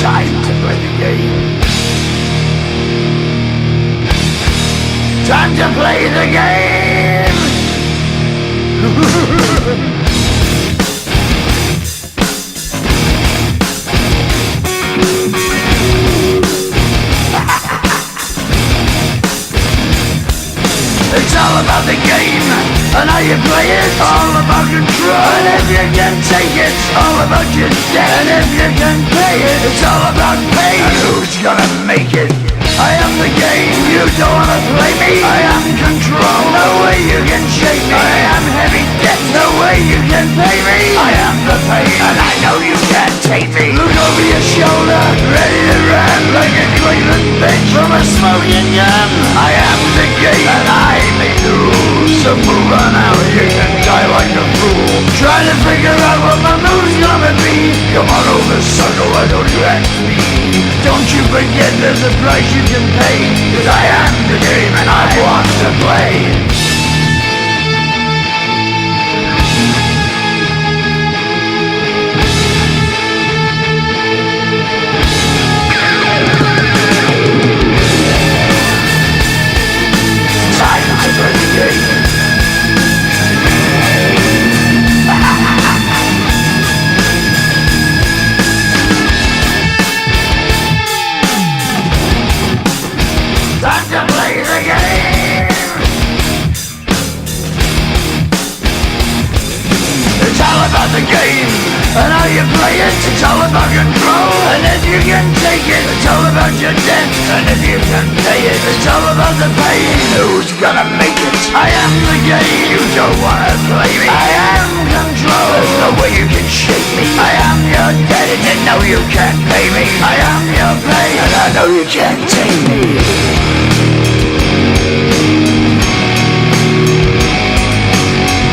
Time to play the game. Time to play the game. It's all about the game and how you play it. All about control, and if you can take it. All about your debt, and if you can pay it. It's all about pain, and who's gonna make it? I am the game, you don't wanna play me. I am control, no way you can shake me. I am heavy debt, no way you can pay me. I am the pain, and I know you can't take me. Look over your shoulder, ready to run like a Cleveland bitch from a smoking gun. I am the game, and I may lose. So move on out, you can die like a fool. Trying to figure out what my move's gonna be. Come on over, sucker, why don't you ask me? Don't you forget there's a price you can pay. Cause I am the game and I want to play. The game and how you play it. It's all about control, and if you can take it. It's all about your debt, and if you can pay it. It's all about the pain. Who's gonna make it? I am the game, you don't wanna play me. I am control, there's no way you can shake me. I am your debt, and you know you can't pay me. I am your pain, and I know you can't take me.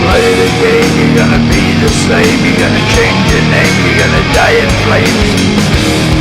Play the game, you're gonna be the same. You're gonna change your name, you're gonna die in flames.